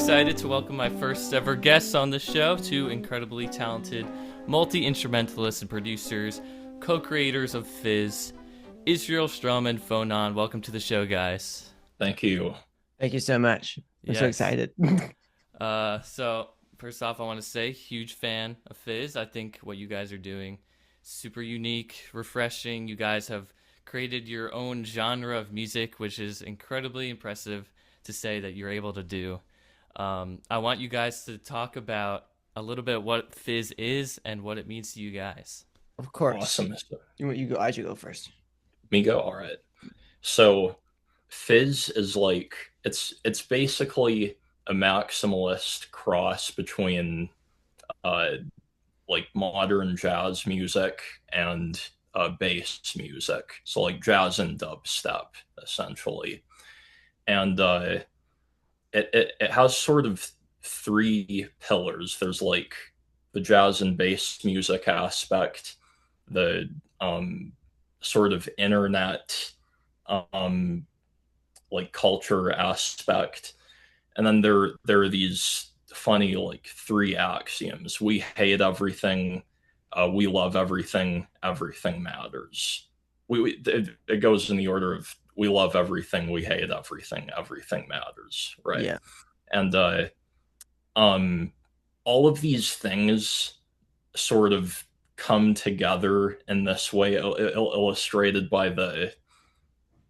excited to welcome my first ever guests on the show, two incredibly talented multi-instrumentalists and producers, co-creators of Fizz, Israel, Strom, and Phonon. Welcome to the show, guys. Thank you. Thank you so much. I'm so excited. So first off, I want to say, huge fan of Fizz. I think what you guys are doing, super unique, refreshing. You guys have created your own genre of music, which is incredibly impressive to say that you're able to do. I want you guys to talk about a little bit what Fizz is and what it means to you guys. Of course. Awesome. You go. I should go first. Me go. All right. So Fizz is like it's basically a maximalist cross between like modern jazz music and bass music. So like jazz and dubstep essentially. And it has sort of three pillars. There's like the jazz and bass music aspect, the sort of internet like culture aspect, and then there are these funny like three axioms: we hate everything, we love everything, everything matters. It goes in the order of we love everything, we hate everything, everything matters, right? Yeah. And all of these things sort of come together in this way, illustrated by the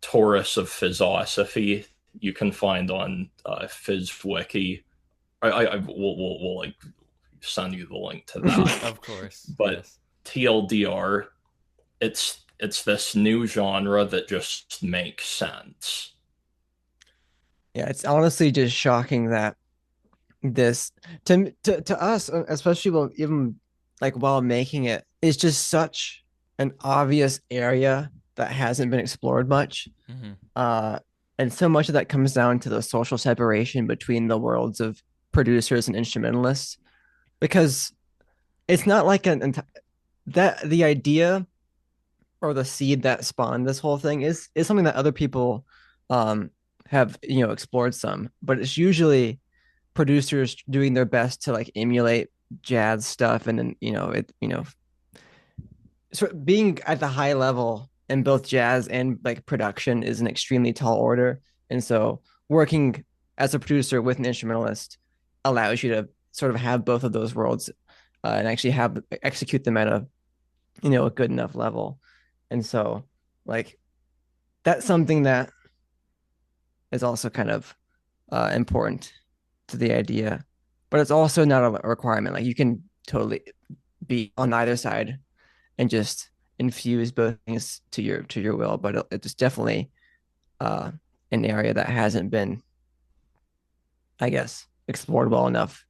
Taurus of Fizzosophy you can find on Fizz Wiki. We'll like send you the link to that. Of course. But yes. TLDR, it's this new genre that just makes sense. Yeah, it's honestly just shocking that this to us, especially while even like while making it, is just such an obvious area that hasn't been explored much. Mm-hmm. And so much of that comes down to the social separation between the worlds of producers and instrumentalists, because it's not like that the idea or the seed that spawned this whole thing is something that other people have explored some, but it's usually producers doing their best to like emulate jazz stuff, and then so being at the high level in both jazz and like production is an extremely tall order. And so working as a producer with an instrumentalist allows you to sort of have both of those worlds and actually execute them at a good enough level. And so like that's something that is also kind of important to the idea, but it's also not a requirement. Like you can totally be on either side and just infuse both things to your will, but it's definitely an area that hasn't been, I guess, explored well enough.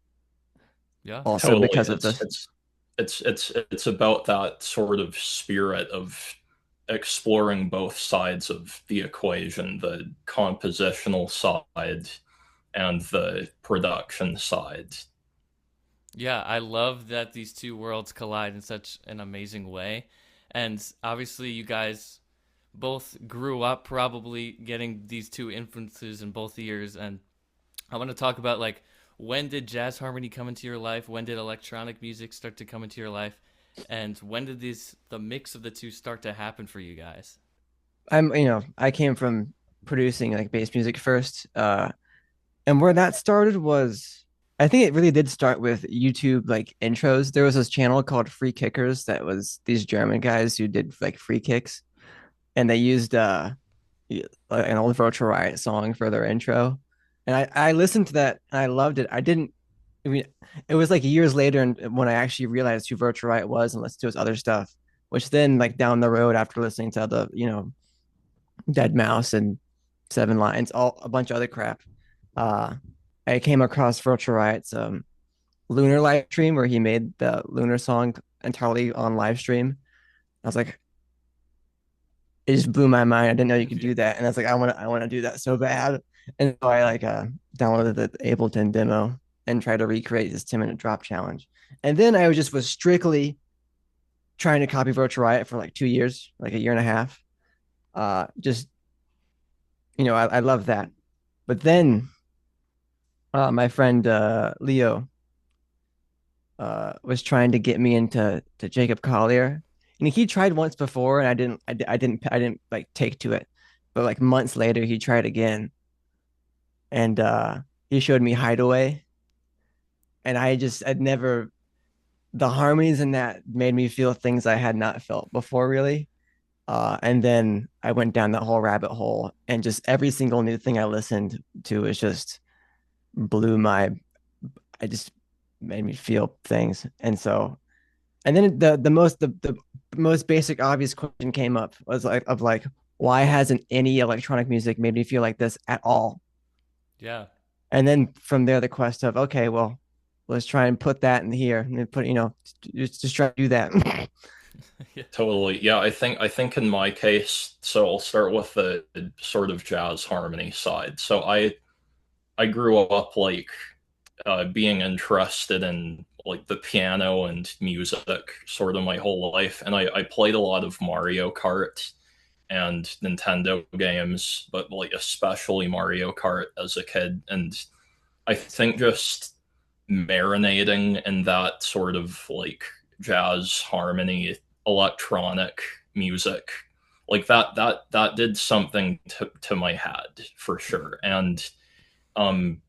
Yeah, also Totally. because of this. It's about that sort of spirit of exploring both sides of the equation, the compositional side and the production side. Yeah, I love that these two worlds collide in such an amazing way. And obviously you guys both grew up probably getting these two influences in both ears. And I want to talk about like, when did jazz harmony come into your life? When did electronic music start to come into your life? And when did the mix of the two start to happen for you guys? I came from producing like bass music first. And where that started was, I think it really did start with YouTube like intros. There was this channel called Free Kickers that was these German guys who did like free kicks, and they used an old Virtual Riot song for their intro. And I listened to that and I loved it. I mean, it was like years later and when I actually realized who Virtual Riot was and listened to his other stuff, which then like down the road after listening to the Dead Mouse and Seven Lines, all a bunch of other crap. Uh, I came across Virtual Riot's Lunar live stream where he made the Lunar song entirely on live stream. I was like, it just blew my mind. I didn't know you could do that, and I was like, I want to do that so bad. And so I like downloaded the Ableton demo and tried to recreate this 10-minute drop challenge. And then I was strictly trying to copy Virtual Riot for like 2 years, like a year and a half. Just I love that. But then My friend Leo was trying to get me into Jacob Collier, and he tried once before, and I didn't like take to it. But like months later, he tried again, and he showed me Hideaway, and I'd never the harmonies in that made me feel things I had not felt before, really. And then I went down that whole rabbit hole, and just every single new thing I listened to was just blew my. I just made me feel things, and so and then the most basic obvious question came up was like why hasn't any electronic music made me feel like this at all? Yeah. And then from there the quest of okay, well, let's try and put that in here and put just try to do that. Yeah. Totally. Yeah, I think in my case, so I'll start with the sort of jazz harmony side. So I grew up like being interested in like the piano and music sort of my whole life, and I played a lot of Mario Kart and Nintendo games, but like especially Mario Kart as a kid. And I think just marinating in that sort of like jazz harmony, electronic music, like that did something to my head for sure. And um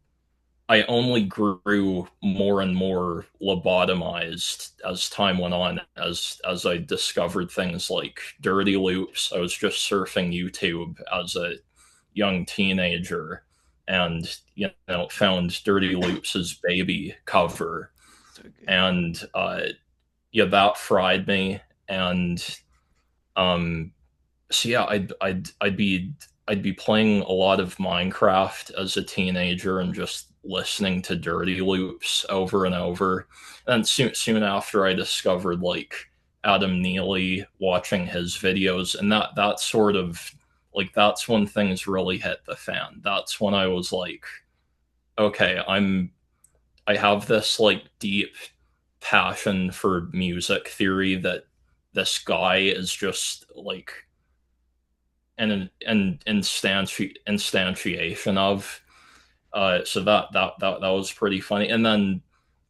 I only grew more and more lobotomized as time went on, as I discovered things like dirty loops. I was just surfing YouTube as a young teenager, and found Dirty Loops' Baby cover, So good. and yeah, that fried me. And um so yeah, I'd be playing a lot of Minecraft as a teenager and just listening to Dirty Loops over and over. And soon after, I discovered like Adam Neely, watching his videos, and that sort of like that's when things really hit the fan. That's when I was like, okay, I have this like deep passion for music theory that this guy is just like an instantiation of. So that was pretty funny. And then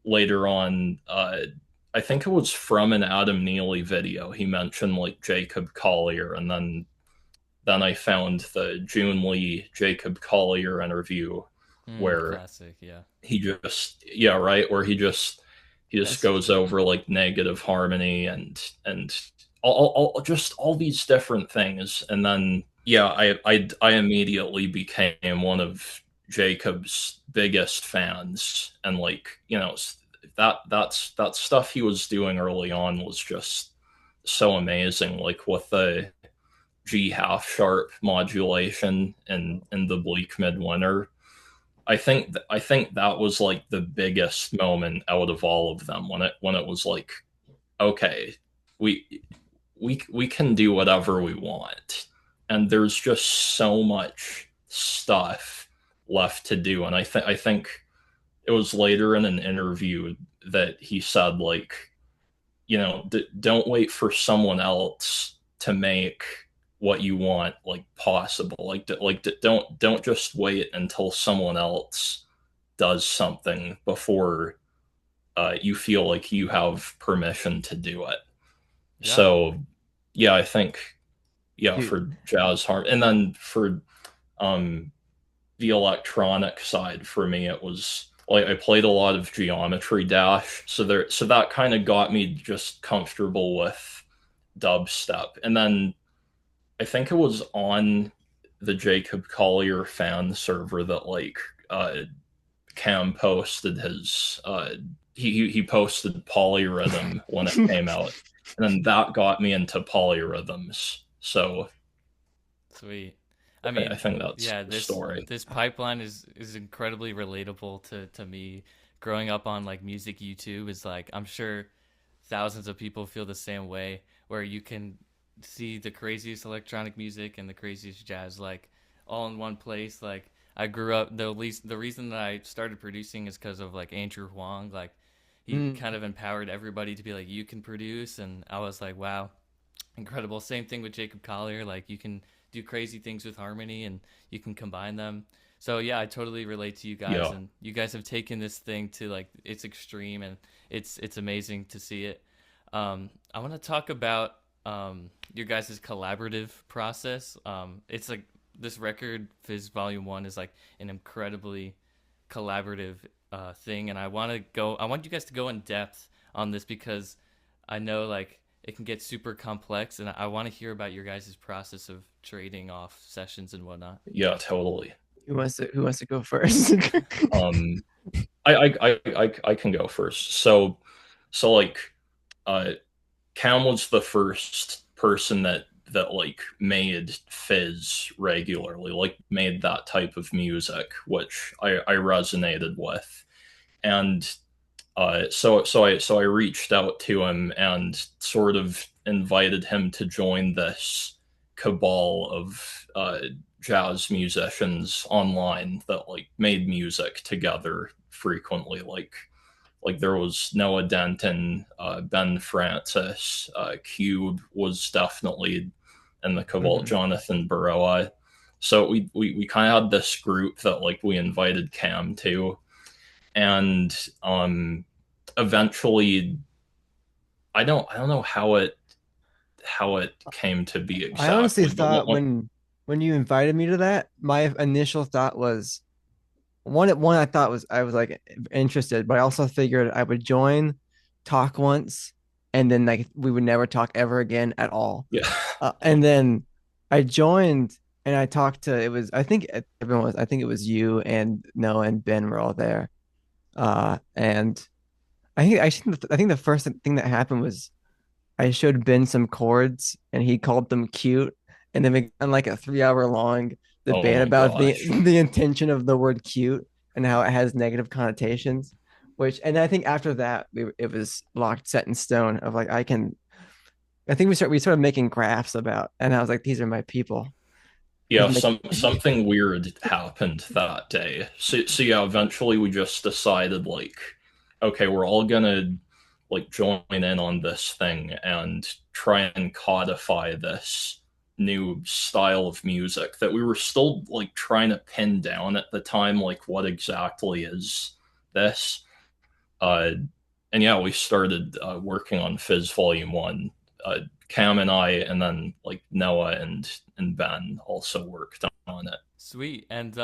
later on, I think it was from an Adam Neely video. He mentioned like Jacob Collier, and then I found the June Lee Jacob Collier interview where Classic. Yeah. he just yeah right where he just That's goes over like negative harmony and all just all these different things. And then yeah, I immediately became one of Jacob's biggest fans. And like that stuff he was doing early on was just so amazing, like with the G half sharp modulation in the bleak midwinter. I think that was like the biggest moment out of all of them, when it was like, okay, we we can do whatever we want, and there's just so much stuff left to do. And I think it was later in an interview that he said like, don't wait for someone else to make what you want like possible. Don't just wait until someone else does something before you feel like you have permission to do it. Yeah. So yeah, I think yeah, dude. for jazz harm. And then for um the electronic side, for me it was like I played a lot of Geometry Dash, so that kind of got me just comfortable with dubstep. And then I think it was on the Jacob Collier fan server that like Cam posted his he posted Polyrhythm when it came out, and then that got me into polyrhythms. So Sweet. I I mean, think that's yeah, the this story. this pipeline is incredibly relatable to me. Growing up on like music YouTube is like I'm sure thousands of people feel the same way, where you can see the craziest electronic music and the craziest jazz like all in one place. Like I grew up the reason that I started producing is because of like Andrew Huang. Like he Mm. kind of empowered everybody to be like you can produce, and I was like wow, incredible. Same thing with Jacob Collier. Like you can do crazy things with harmony and you can combine them. So yeah, I totally relate to you guys, Yeah. and you guys have taken this thing to like its extreme, and it's amazing to see it. I want to talk about your guys' collaborative process. It's like this record, Fizz Volume One, is like an incredibly collaborative thing, and I want you guys to go in depth on this because I know like it can get super complex, and I want to hear about your guys' process of trading off sessions and whatnot. Yeah, totally. Who wants to go first? Um, I can go first. So like, uh, Cam was the first person that like made Fizz regularly, like made that type of music, which I resonated with, and so I reached out to him and sort of invited him to join this cabal of jazz musicians online that like made music together frequently. Like there was Noah Denton, Ben Francis, Cube was definitely in the cabal, Mhm. Jonathan Burrow. So we kind of had this group that like we invited Cam to, and eventually I don't know how it came to be I honestly exactly, but thought when you invited me to that, my initial thought was one I thought was I was like interested, but I also figured I would join, talk once, and then like we would never talk ever again at all. yeah. And then I joined and I talked to it was I think everyone was I think it was you and Noah and Ben were all there. And I think the first thing that happened was I showed Ben some chords and he called them cute. And then we got like a 3 hour long Oh debate my about the gosh. the intention of the word cute and how it has negative connotations. Which and I think after that it was locked set in stone of like I think we started making graphs about and I was like, these are my people. These Yeah, make something weird happened that day. So yeah, eventually we just decided like, okay, we're all gonna like join in on this thing and try and codify this new style of music that we were still like trying to pin down at the time, like what exactly is this? Uh, and yeah, we started working on Fizz Volume One. Cam and I, and then like Noah and Ben also worked on it. Sweet. And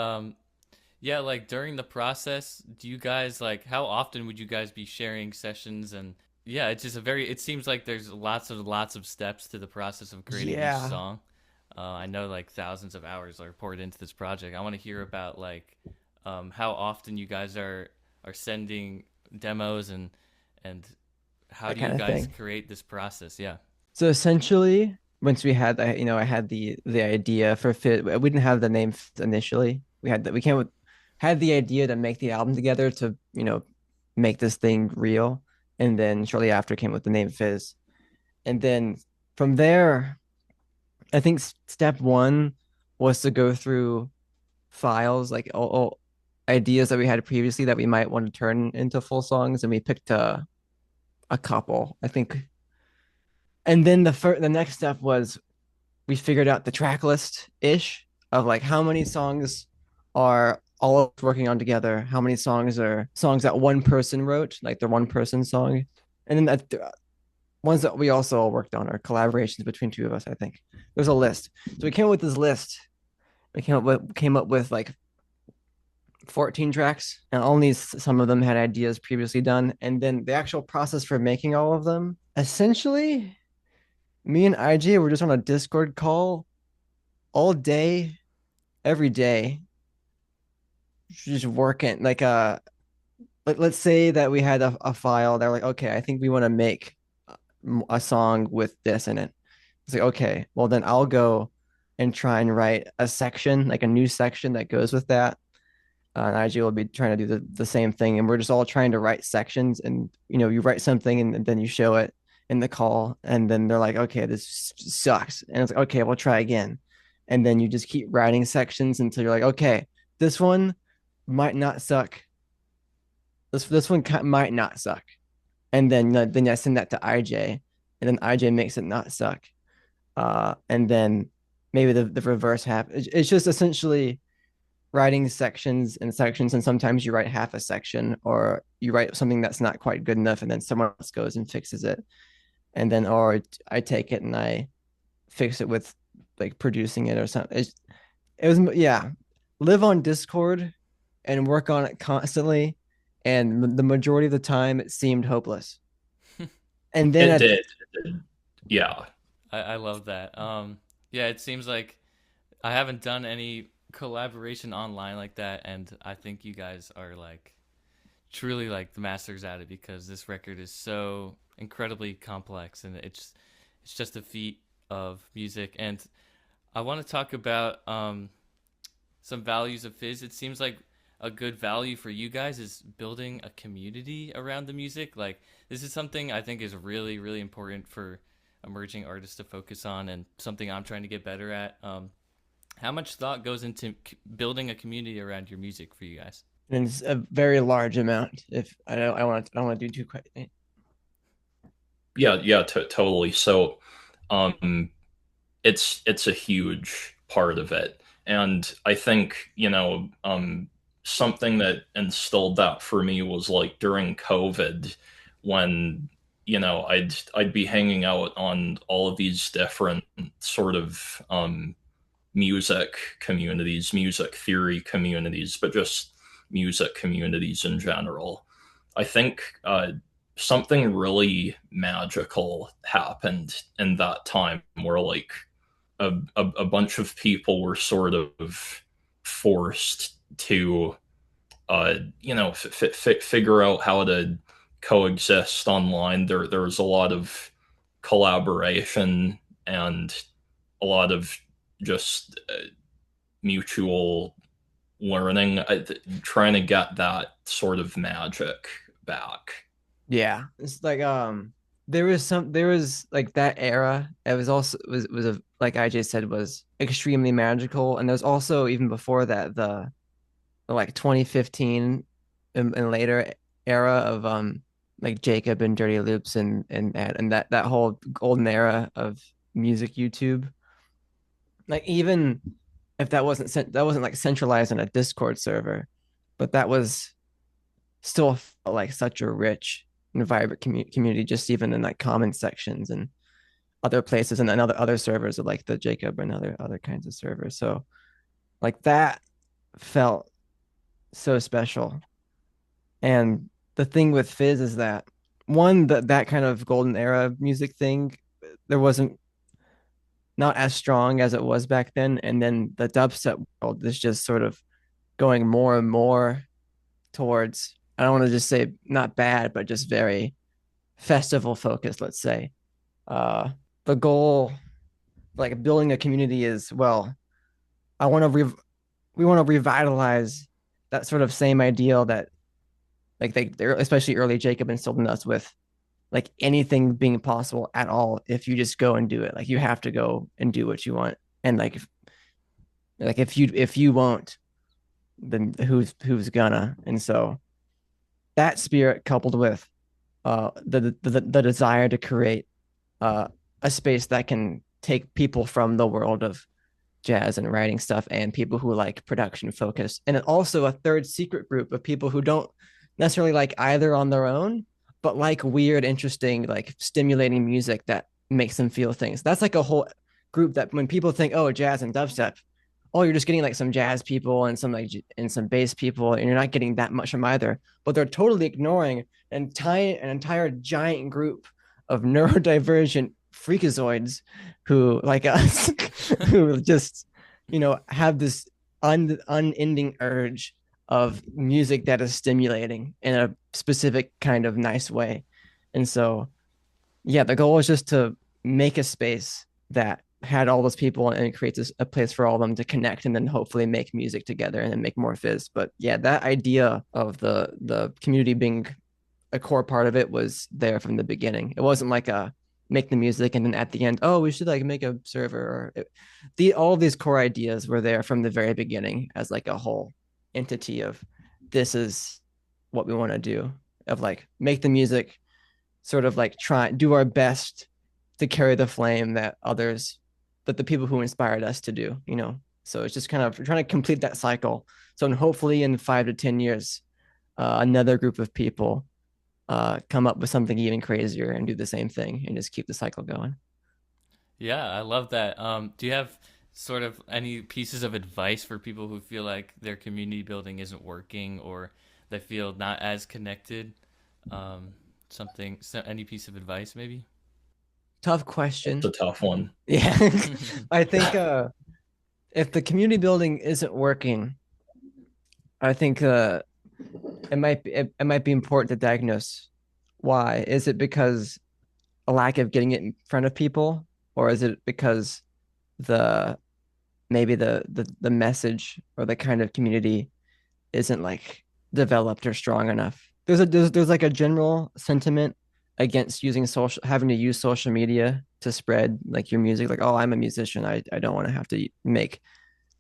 yeah, like during the process, do you guys like how often would you guys be sharing sessions? And yeah, it's just a very it seems like there's lots of steps to the process of creating each yeah. song. I know like thousands of hours are poured into this project. I want to hear about like how often you guys are sending demos and how That do you kind of guys thing. create this process? Yeah. So essentially, once we had, I had the idea for Fit. We didn't have the name initially. We had that. We came with had the idea to make the album together to make this thing real, and then shortly after came with the name Fizz. And then from there, I think step one was to go through files like all ideas that we had previously that we might want to turn into full songs, and we picked a couple. I think and then the next step was we figured out the track list ish of like how many songs are all of us working on together, how many songs are songs that one person wrote, like the one person song, and then ones that we also all worked on are collaborations between two of us. I think there's a list, so we came up with this list. We came up with like 14 tracks, and only some of them had ideas previously done, and then the actual process for making all of them essentially me and IJ were just on a Discord call all day, every day, just working. Like let's say that we had a file that we're like, okay, I think we want to make a song with this in it. It's like, okay, well then I'll go and try and write a section, like a new section that goes with that. And IG will be trying to do the same thing. And we're just all trying to write sections. And, you write something and then you show it in the call. And then they're like, okay, this sucks. And it's like, okay, we'll try again. And then you just keep writing sections until you're like, okay, this one might not suck. This one might not suck. And then I send that to IJ. And then IJ makes it not suck. And then maybe the reverse happens. It's just essentially writing sections and sections, and sometimes you write half a section or you write something that's not quite good enough, and then someone else goes and fixes it, and then or I take it and I fix it with like producing it or something. It was yeah, live on Discord and work on it constantly, and the majority of the time it seemed hopeless. And then It at did. It did. Yeah. I love that. Yeah, it seems like I haven't done any collaboration online like that, and I think you guys are like truly like the masters at it because this record is so incredibly complex and it's just a feat of music. And I want to talk about some values of Fizz. It seems like a good value for you guys is building a community around the music. Like this is something I think is really really important for emerging artists to focus on, and something I'm trying to get better at. How much thought goes into building a community around your music for you guys? and it's a very large amount. If I don't want to do too quick. Yeah, yeah, totally. So, um, it's a huge part of it, and I think something that instilled that for me was like during COVID, when I'd be hanging out on all of these different sort of music communities, music theory communities, but just music communities in general. I think something really magical happened in that time where like a bunch of people were sort of forced to figure out how to coexist online. There was a lot of collaboration and a lot of just mutual learning, trying to get that sort of magic back. Yeah, it's like there was like that era. It was also was a like IJ said was extremely magical, and there's also even before that the like 2015 and later era of like Jacob and Dirty Loops and that whole golden era of music YouTube. Like even if that wasn't like centralized on a Discord server, but that was still felt like such a rich and vibrant community, just even in like comment sections and other places and then other servers of like the Jacob and other kinds of servers. So like that felt so special. And the thing with Fizz is that one that kind of golden era music thing, there wasn't not as strong as it was back then. And then the dubstep world is just sort of going more and more towards, I don't want to just say not bad, but just very festival focused, let's say. The goal, like building a community, is well, I want to we want to revitalize that sort of same ideal that like they're especially early Jacob instilled in us with like anything being possible at all if you just go and do it. Like you have to go and do what you want, and like if you won't, then who's gonna? And so that spirit coupled with the desire to create a space that can take people from the world of jazz and writing stuff and people who like production focus, and also a third secret group of people who don't necessarily like either on their own, but like weird, interesting, like stimulating music that makes them feel things. That's like a whole group that when people think, oh, jazz and dubstep, oh, you're just getting like some jazz people and some bass people, and you're not getting that much from either. But they're totally ignoring an entire giant group of neurodivergent freakazoids who like us who just have this unending urge of music that is stimulating in a specific kind of nice way. And so yeah, the goal is just to make a space that had all those people and it creates a place for all of them to connect and then hopefully make music together and then make more Fizz. But yeah, that idea of the community being a core part of it was there from the beginning. It wasn't like a make the music and then at the end, oh, we should like make a server, or all of these core ideas were there from the very beginning as like a whole entity of this is what we want to do, of like make the music, sort of like do our best to carry the flame that the people who inspired us to do. So it's just kind of trying to complete that cycle. So hopefully in 5 to 10 years, another group of people come up with something even crazier and do the same thing and just keep the cycle going. Yeah, I love that. Do you have sort of any pieces of advice for people who feel like their community building isn't working or they feel not as connected? Any piece of advice maybe? Tough It's question. a tough one. Yeah. I think if the community building isn't working, I think it might be important to diagnose why. Is it because a lack of getting it in front of people, or is it because the maybe the message or the kind of community isn't like developed or strong enough? There's like a general sentiment against using having to use social media to spread like your music. Like, oh, I'm a musician. I don't want to have to make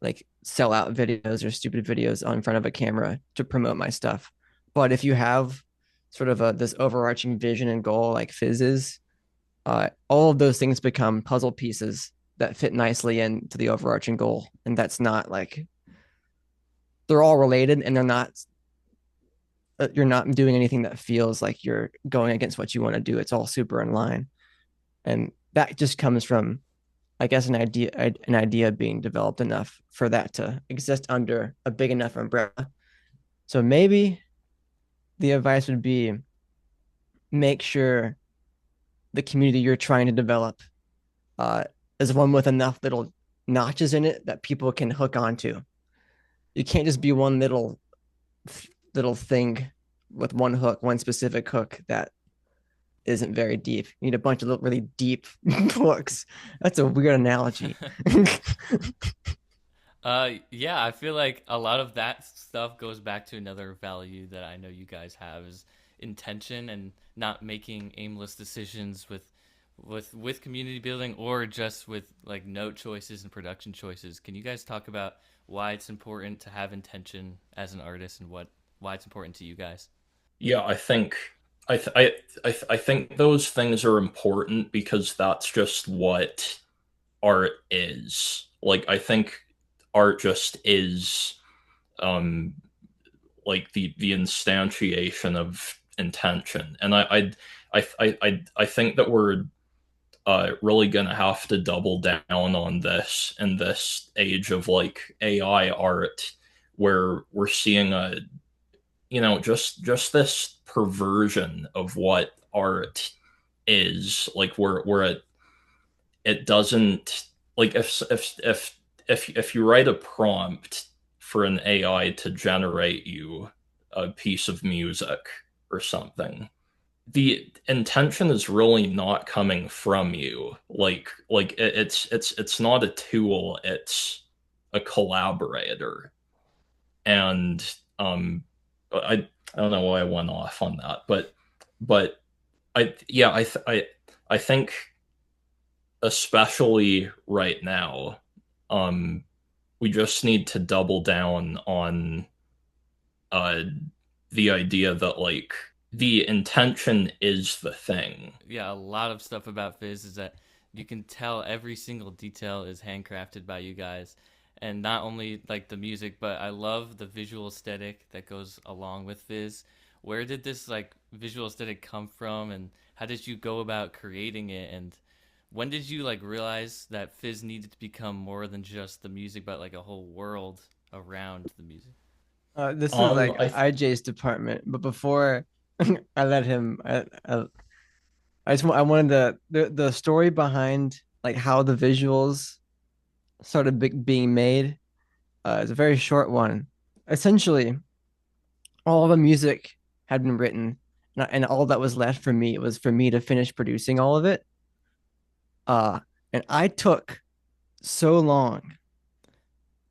like sell out videos or stupid videos on front of a camera to promote my stuff. But if you have sort of this overarching vision and goal like Fizz is, all of those things become puzzle pieces that fit nicely into the overarching goal. And that's not like they're all related and they're not you're not doing anything that feels like you're going against what you want to do. It's all super in line. And that just comes from I guess an idea being developed enough for that to exist under a big enough umbrella. So maybe the advice would be make sure the community you're trying to develop uh, is one with enough little notches in it that people can hook onto. You can't just be one little thing with one hook, one specific hook that isn't very deep. You need a bunch of really deep hooks. That's a weird analogy. Yeah, I feel like a lot of that stuff goes back to another value that I know you guys have is intention and not making aimless decisions with community building or just with like note choices and production choices. Can you guys talk about why it's important to have intention as an artist and why it's important to you guys? Yeah, I think those things are important because that's just what art is. Like I think art just is um like the instantiation of intention. And I think that we're really gonna have to double down on this in this age of like AI art where we're seeing a just this perversion of what art is like where it doesn't like if you write a prompt for an AI to generate you a piece of music or something, the intention is really not coming from you. It's not a tool, it's a collaborator. And I don't know why I went off on that, but I think especially right now, um, we just need to double down on uh the idea that like the intention is the thing. Yeah, a lot of stuff about Fizz is that you can tell every single detail is handcrafted by you guys. And not only like the music, but I love the visual aesthetic that goes along with Fizz. Where did this like visual aesthetic come from and how did you go about creating it and when did you like realize that Fizz needed to become more than just the music but like a whole world around the music? This is Um, like I IJ's department, but before I let him, I wanted the story behind like how the visuals started being made. It's a very short one. Essentially, all the music had been written, and all that was left for me was for me to finish producing all of it. And I took so long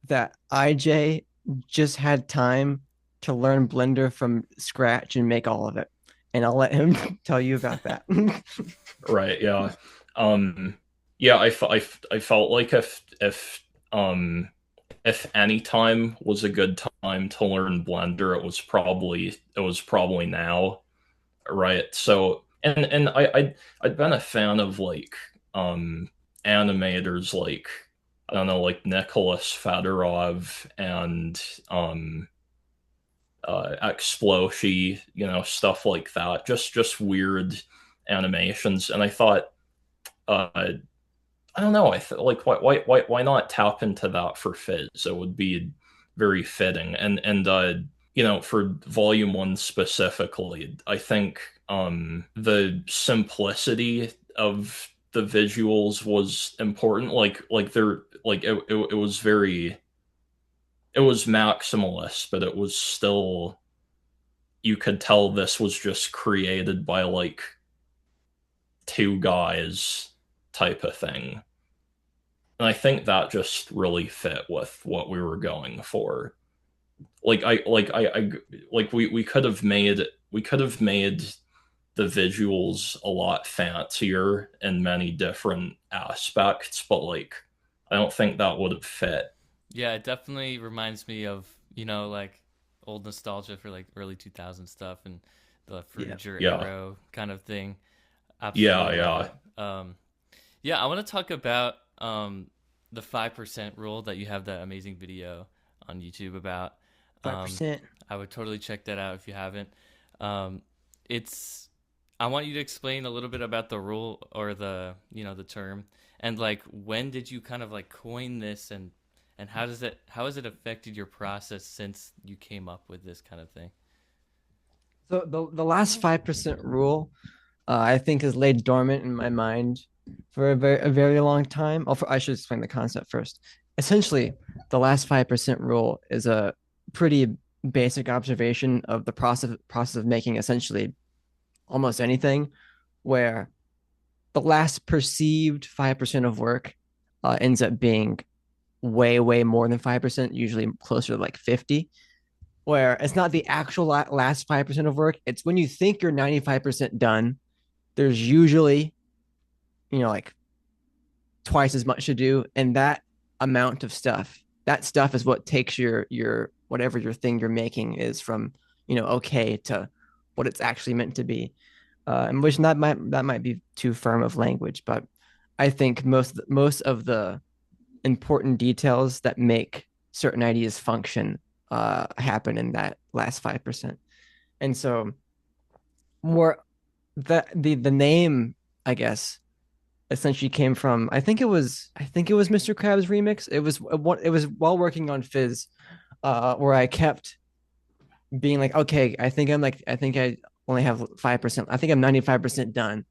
that IJ just had time to learn Blender from scratch and make all of it. And I'll let him tell you about that. right, yeah. Um, yeah, I felt like if any time was a good time to learn Blender, it was probably now, right? So and I'd been a fan of like animators like I don't know, like Nicholas Fedorov and Exploshi, stuff like that. Just weird animations. And I thought, I don't know, like why not tap into that for Fizz? It would be very fitting. And for Volume One specifically, I think the simplicity of the visuals was important. Like they're like it was very, it was maximalist, but it was still, you could tell this was just created by like two guys type of thing. And I think that just really fit with what we were going for. We could have made, the visuals a lot fancier in many different aspects, but like I don't think that would have fit. Yeah, it definitely reminds me of, like old nostalgia for like early 2000 stuff and the Yeah. Fruger Yeah. Arrow kind of thing. Yeah, Absolutely love yeah. it. Yeah, I want to talk about the 5% rule that you have that amazing video on YouTube about. Five Um, percent. I would totally check that out if you haven't. Um, it's I want you to explain a little bit about the rule or the term, and like when did you kind of like coin this, and how has it affected your process since you came up with this kind of thing? So the last 5% rule, I think, is laid dormant in my mind for a very long time. I should explain the concept first. Essentially, the last 5% rule is a pretty basic observation of the process of making essentially almost anything, where the last perceived 5% of work ends up being way more than 5%, usually closer to like 50. Where it's not the actual last 5% of work, it's when you think you're 95% done, there's usually, like twice as much to do. And that stuff is what takes your whatever your thing you're making is from, okay to what it's actually meant to be. And which that might be too firm of language, but I think most of the important details that make certain ideas function happen in that last 5%. And so more the name, I guess, essentially came from, I think it was Mr. Krabs remix. It was while working on Fizz, where I kept being like, okay, I think I only have 5%. I think I'm 95% done.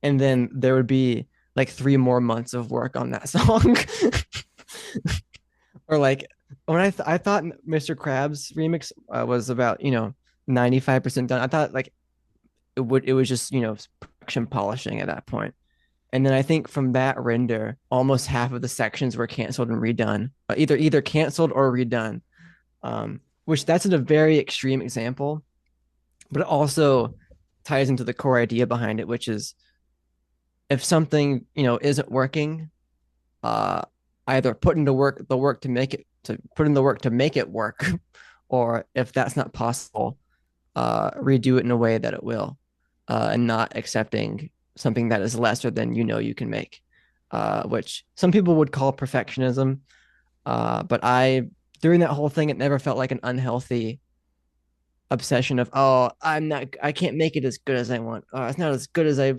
And then there would be like 3 more months of work on that song. Or like when I thought Mr. Krabs remix was about 95% done. I thought like it was just production polishing at that point. And then I think from that render, almost half of the sections were canceled and redone, either canceled or redone. Which that's in a very extreme example, but it also ties into the core idea behind it, which is if something isn't working, uh, either put in the work to make it to put in the work to make it work, or if that's not possible, redo it in a way that it will, and not accepting something that is lesser than you can make, which some people would call perfectionism. But during that whole thing, it never felt like an unhealthy obsession of, oh, I can't make it as good as I want. It's not as good as I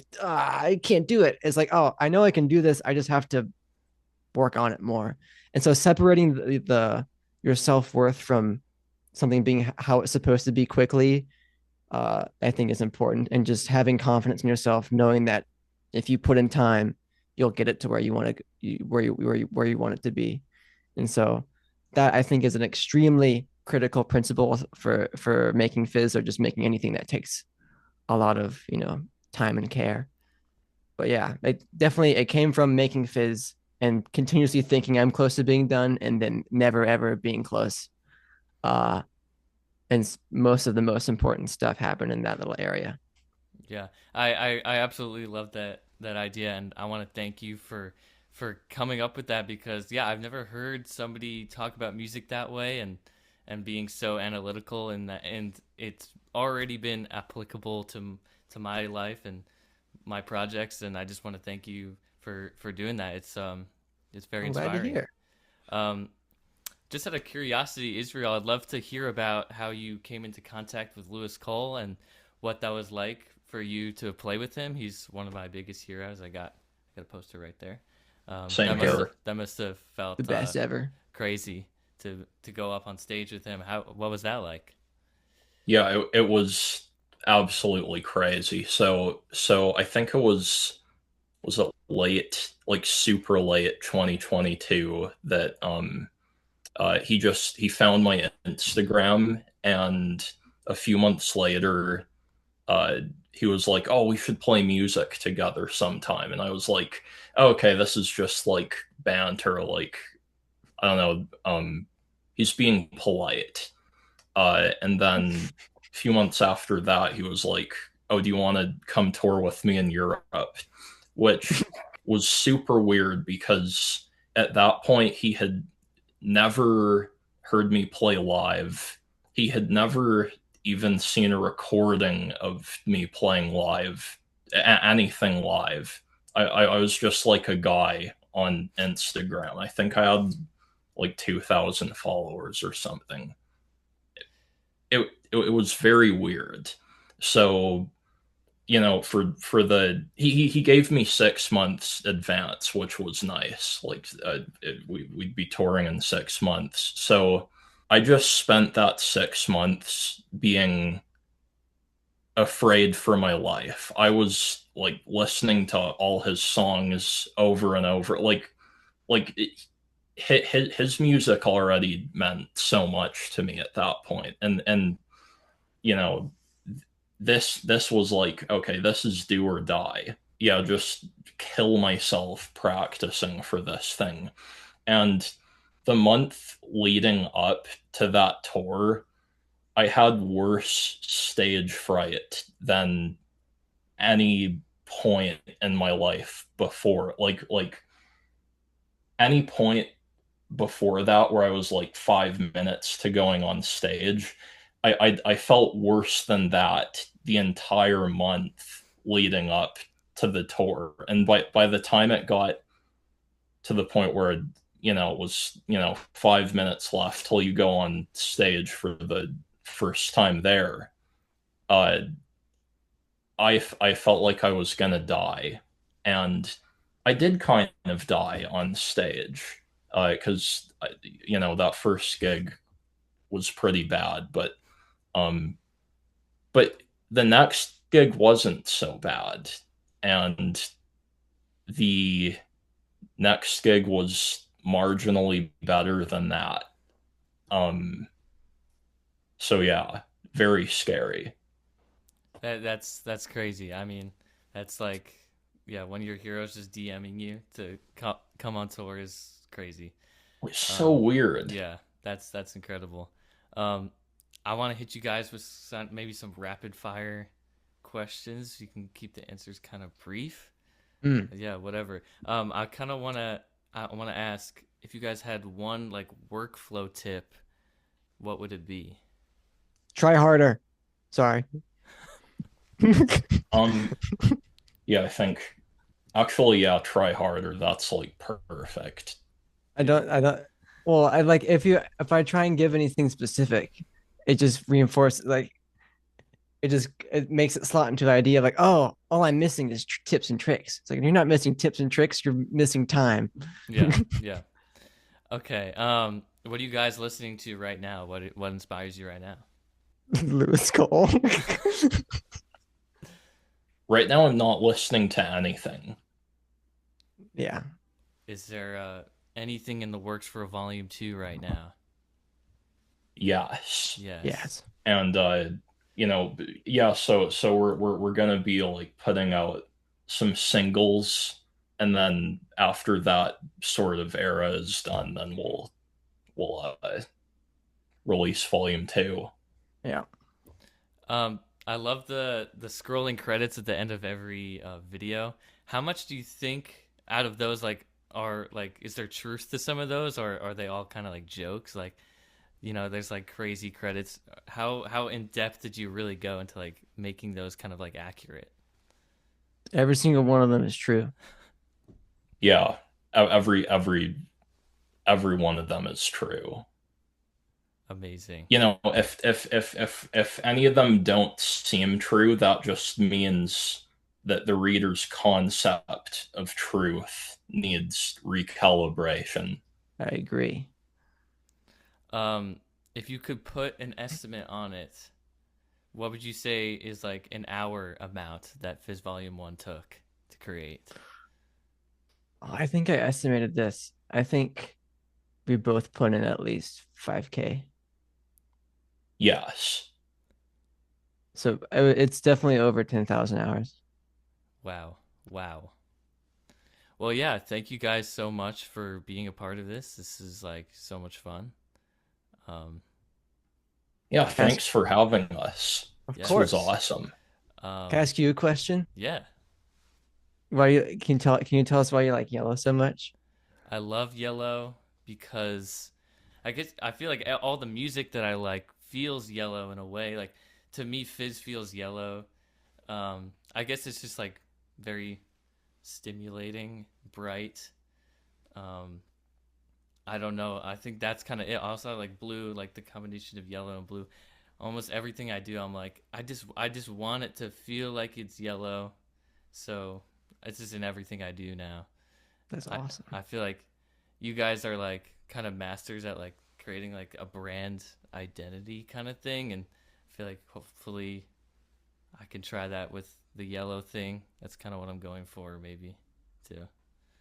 can't do it. It's like, oh, I know I can do this. I just have to work on it more. And so separating your self-worth from something being how it's supposed to be quickly, I think is important. And just having confidence in yourself, knowing that if you put in time, you'll get it to where you want to, where you want it to be. And so that, I think, is an extremely critical principle for making Fizz, or just making anything that takes a lot of time and care. But yeah, it came from making Fizz and continuously thinking I'm close to being done, and then never ever being close. Uh, and most of the most important stuff happened in that little area. Yeah, I absolutely love that idea, and I want to thank you for coming up with that, because yeah, I've never heard somebody talk about music that way, and being so analytical, and it's already been applicable to my life and my projects, and I just want to thank you for doing that. It's very I'm glad to inspiring. hear. Um, just out of curiosity, Israel, I'd love to hear about how you came into contact with Lewis Cole and what that was like for you to play with him. He's one of my biggest heroes. I got a poster right there. Same here. That must have The felt best ever. crazy to go up on stage with him. How what was that like? Yeah, it was absolutely crazy. So I think it was it late, like super late 2022 that he found my Instagram, and a few months later uh he was like, "Oh, we should play music together sometime." And I was like, "Oh, okay, this is just like banter, like I don't know, he's being polite." And then a few months after that, he was like, "Oh, do you want to come tour with me in Europe?" Which was super weird because at that point he had never heard me play live. He had never even seen a recording of me playing live, anything live. I was just like a guy on Instagram. I think I had like 2,000 followers or something. It was very weird. So for the he gave me 6 months advance, which was nice. Like we'd be touring in 6 months, so I just spent that 6 months being afraid for my life. I was like listening to all his songs over and over, like his music already meant so much to me at that point. And you know this was like, okay, this is do or die. Yeah, just kill myself practicing for this thing. And the month leading up to that tour, I had worse stage fright than any point in my life before. Like any point before that where I was like 5 minutes to going on stage, I felt worse than that the entire month leading up to the tour. And by the time it got to the point where it was 5 minutes left till you go on stage for the first time there, uh, I felt like I was gonna die, and I did kind of die on stage because that first gig was pretty bad, um, but the next gig wasn't so bad, and the next gig was marginally better than that. Um, so yeah, very scary. That's crazy. I mean, that's like, yeah, one of your heroes just DMing you to come on tour is crazy. It's so weird. Yeah, that's incredible. Um, I want to hit you guys with maybe some rapid fire questions. You can keep the answers kind of brief. Mm. Yeah, whatever. I want to ask if you guys had one like workflow tip, what would it be? Try harder. Sorry. Um, yeah, I think actually, yeah, try harder. That's like perfect. I don't well, I like if I try and give anything specific, it just reinforces like it makes it slot into the idea of like, oh, all I'm missing is tips and tricks. It's like you're not missing tips and tricks, you're missing time. Yeah, yeah. Okay. What are you guys listening to right now? What inspires you right now? Lewis Cole. Right now, I'm not listening to anything. Yeah. Is there anything in the works for a volume 2 right now? Yes. Yes. Yes. And yeah, so we're gonna be like putting out some singles, and then after that sort of era is done, then we'll release volume 2. Yeah. I love the scrolling credits at the end of every video. How much do you think out of those is there truth to some of those, or are they all kind of like jokes? Like, there's like crazy credits. How in depth did you really go into like making those kind of like accurate? Every single one of them is true. Yeah, every every one of them is true. Amazing. You know, if any of them don't seem true, that just means that the reader's concept of truth needs recalibration. I agree. If you could put an estimate on it, what would you say is like an hour amount that Fizz Volume 1 took to create? I think I estimated this. I think we both put in at least 5K. Yes. So it's definitely over 10,000 hours. Wow. Wow. Well, yeah, thank you guys so much for being a part of this. This is like so much fun. Yeah, thanks for having us. Of Yeah. This course. was awesome. Can I ask you a question? Yeah. Can you tell us why you like yellow so much? I love yellow because I feel like all the music that I like feels yellow in a way. Like to me, Fizz feels yellow. I guess it's just like very stimulating, bright. I don't know. I think that's kind of it. Also, like blue, like the combination of yellow and blue. Almost everything I do, I'm like, I just want it to feel like it's yellow. So it's just in everything I do now. That's awesome. I feel like you guys are like kind of masters at like creating like a brand identity kind of thing, and I feel like hopefully I can try that with the yellow thing. That's kind of what I'm going for, maybe too.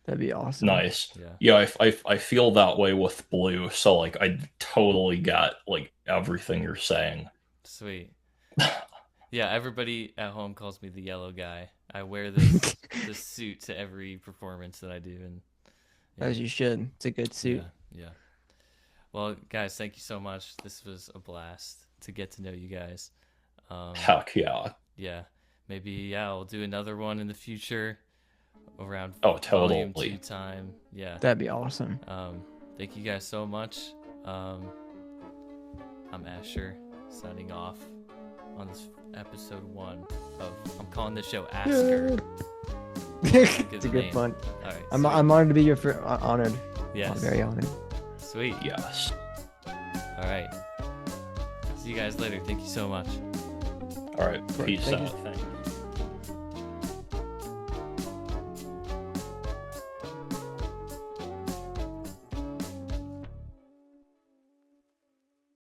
That'd be awesome. Nice. Yeah. Yeah, I feel that way with blue. So like I totally got like everything you're saying. Sweet. Yeah, everybody at home calls me the yellow guy. I wear this suit to every performance that I do, and yeah. As you should. It's a good suit. Yeah. Well, guys, thank you so much. This was a blast to get to know you guys. Heck yeah. Yeah, maybe I'll do another one in the future around totally. Volume 2 time. Yeah. That'd be awesome. Thank you guys so much. I'm Asher, signing off on this episode 1 of, I'm calling this show Asker. It's a good fun. All right. I'm honored to be honored. Yes. I'm very honored. Sweet. Yes. All right. See you guys later. Thank you so much. All right. Peace Thank out. you. Thank you.